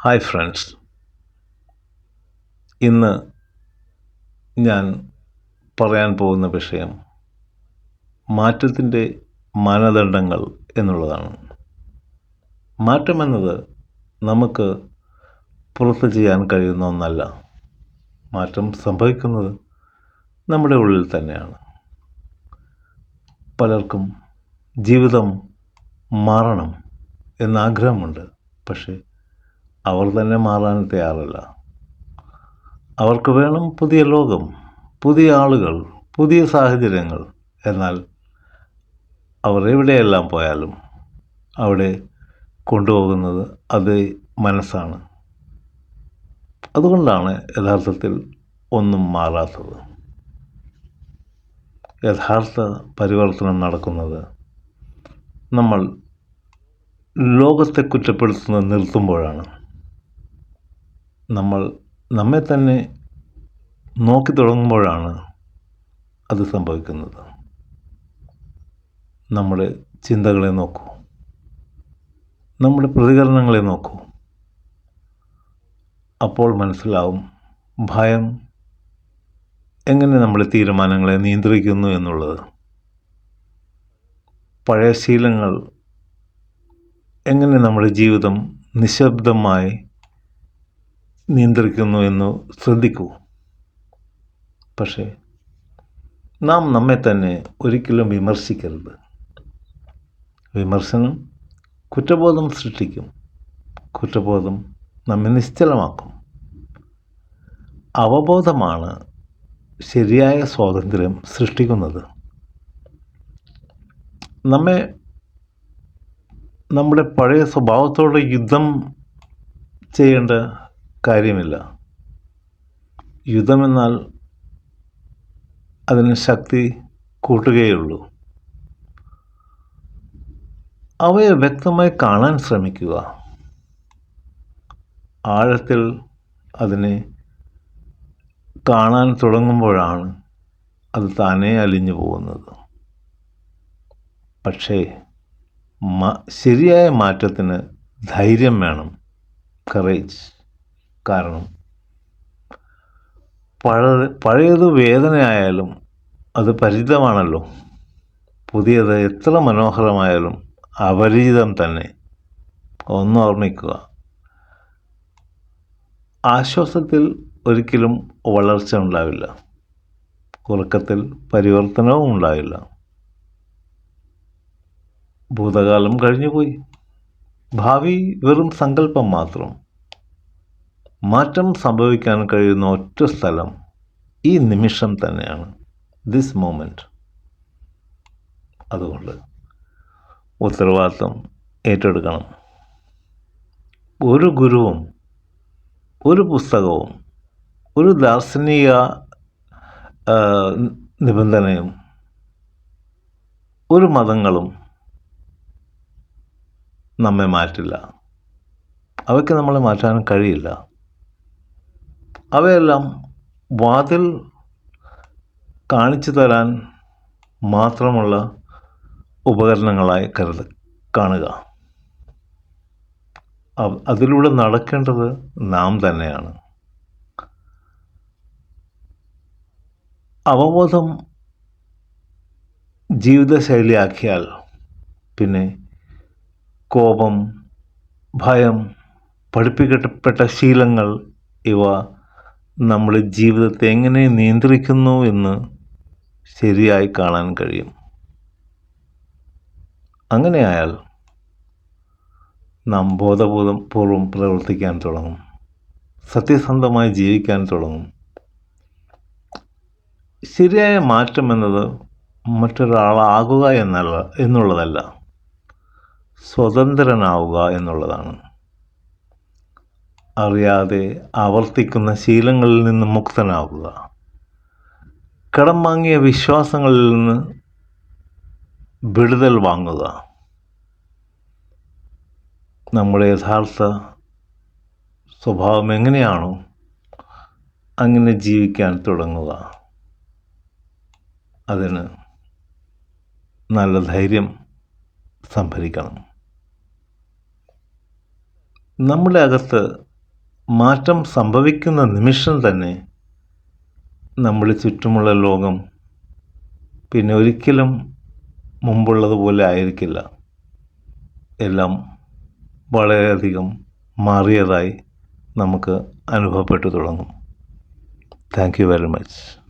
Hi friends, ഇന്ന് ഞാൻ പറയാൻ പോകുന്ന വിഷയം മാറ്റത്തിൻ്റെ മാനദണ്ഡങ്ങൾ എന്നുള്ളതാണ്. മാറ്റമെന്നത് നമുക്ക് പുറത്ത് ചെയ്യാൻ കഴിയുന്ന ഒന്നല്ല. മാറ്റം സംഭവിക്കുന്നത് നമ്മുടെ ഉള്ളിൽ തന്നെയാണ്. പലർക്കും ജീവിതം മാറണം എന്നാഗ്രഹമുണ്ട്, പക്ഷേ അവർ തന്നെ മാറാൻ തയ്യാറല്ല. അവർക്ക് വേണം പുതിയ ലോകം, പുതിയ ആളുകൾ, പുതിയ സാഹചര്യങ്ങൾ. എന്നാൽ അവർ എവിടെയെല്ലാം പോയാലും അവിടെ കൊണ്ടുപോകുന്നത് അതേ മനസ്സാണ്. അതുകൊണ്ടാണ് യഥാർത്ഥത്തിൽ ഒന്നും മാറാത്തത്. യഥാർത്ഥ പരിവർത്തനം നടക്കുന്നത് നമ്മൾ ലോകത്തെ കുറ്റപ്പെടുത്തുന്നത് നിർത്തുമ്പോഴാണ്. നമ്മൾ നമ്മെ തന്നെ നോക്കി തുടങ്ങുമ്പോഴാണ് അത് സംഭവിക്കുന്നത്. നമ്മുടെ ചിന്തകളെ നോക്കൂ, നമ്മുടെ പ്രതികരണങ്ങളെ നോക്കൂ. അപ്പോൾ മനസ്സിലാവും ഭയം എങ്ങനെ നമ്മുടെ തീരുമാനങ്ങളെ നിയന്ത്രിക്കുന്നു എന്നുള്ളത്. പഴയ ശീലങ്ങൾ എങ്ങനെ നമ്മുടെ ജീവിതം നിശബ്ദമായി നിയന്ത്രിക്കുന്നു എന്ന് ശ്രദ്ധിക്കൂ. പക്ഷേ നാം നമ്മെ തന്നെ ഒരിക്കലും വിമർശിക്കരുത്. വിമർശനം കുറ്റബോധം സൃഷ്ടിക്കും. കുറ്റബോധം നമ്മെ നിശ്ചലമാക്കും. അവബോധമാണ് ശരിയായ സ്വാതന്ത്ര്യം സൃഷ്ടിക്കുന്നത്. നമ്മെ നമ്മുടെ പഴയ സ്വഭാവത്തോട് യുദ്ധം ചെയ്യേണ്ട കാര്യമില്ല. യുദ്ധമെന്നാൽ അതിന് ശക്തി കൂട്ടുകയുള്ളൂ. അവയെ വ്യക്തമായി കാണാൻ ശ്രമിക്കുക. ആഴത്തിൽ അതിനെ കാണാൻ തുടങ്ങുമ്പോഴാണ് അത് താനേ അലിഞ്ഞു പോകുന്നത്. പക്ഷേ ശരിയായ മാറ്റത്തിന് ധൈര്യം വേണം, കറേജ്. കാരണം പഴയത് വേദനയായാലും അത് പരിചിതമാണല്ലോ. പുതിയത് എത്ര മനോഹരമായാലും അപരിചിതം തന്നെ. ഓർമ്മിക്കുക, ആശ്വാസത്തിൽ ഒരിക്കലും വളർച്ച ഉണ്ടാവില്ല. ഉറക്കത്തിൽ പരിവർത്തനവും ഉണ്ടാവില്ല. ഭൂതകാലം കഴിഞ്ഞുപോയി. ഭാവി വെറും സങ്കല്പം മാത്രം. മാറ്റം സംഭവിക്കാൻ കഴിയുന്ന ഒറ്റ സ്ഥലം ഈ നിമിഷം തന്നെയാണ്, ദിസ് മൊമെൻറ്റ്. അതുകൊണ്ട് ഉത്തരവാദിത്വം ഏറ്റെടുക്കണം. ഒരു ഗുരുവും ഒരു പുസ്തകവും ഒരു ദാർശനിക നിബന്ധനയും ഒരു മതങ്ങളും നമ്മെ മാറ്റില്ല. അവയ്ക്ക് നമ്മളെ മാറ്റാൻ കഴിയില്ല. അവയെല്ലാം വാതിൽ കാണിച്ചു തരാൻ മാത്രമുള്ള ഉപകരണങ്ങളായി കാണുക. അതിലൂടെ നടക്കേണ്ടത് നാം തന്നെയാണ്. അവബോധം ജീവിതശൈലിയാക്കിയാൽ പിന്നെ കോപം, ഭയം, പഠിപ്പിക്കപ്പെട്ട ശീലങ്ങൾ ഇവ നമ്മുടെ ജീവിതത്തെ എങ്ങനെ നിയന്ത്രിക്കുന്നു എന്ന് ശരിയായി കാണാൻ കഴിയും. അങ്ങനെയായാൽ നാം ബോധപൂർവം പ്രവർത്തിക്കാൻ തുടങ്ങും. സത്യസന്ധമായി ജീവിക്കാൻ തുടങ്ങും. ശരിയായ മാറ്റം എന്നത് മറ്റൊരാളാകുക എന്നുള്ളതല്ല, സ്വതന്ത്രനാവുക എന്നുള്ളതാണ്. അറിയാതെ ആവർത്തിക്കുന്ന ശീലങ്ങളിൽ നിന്ന് മുക്തനാവുക. കടം വാങ്ങിയ വിശ്വാസങ്ങളിൽ നിന്ന് വിടുതൽ വാങ്ങുക. നമ്മുടെ യഥാർത്ഥ സ്വഭാവം എങ്ങനെയാണോ അങ്ങനെ ജീവിക്കാൻ തുടങ്ങുക. അതിന് നല്ല ധൈര്യം സംഭരിക്കണം. നമ്മുടെ അകത്ത് മാറ്റം സംഭവിക്കുന്ന നിമിഷം തന്നെ നമ്മുടെ ചുറ്റുമുള്ള ലോകം പിന്നെ ഒരിക്കലും മുമ്പുള്ളതുപോലെ ആയിരിക്കില്ല. എല്ലാം വളരെയധികം മാറിയതായി നമുക്ക് അനുഭവപ്പെട്ടു തുടങ്ങും. Thank you very much.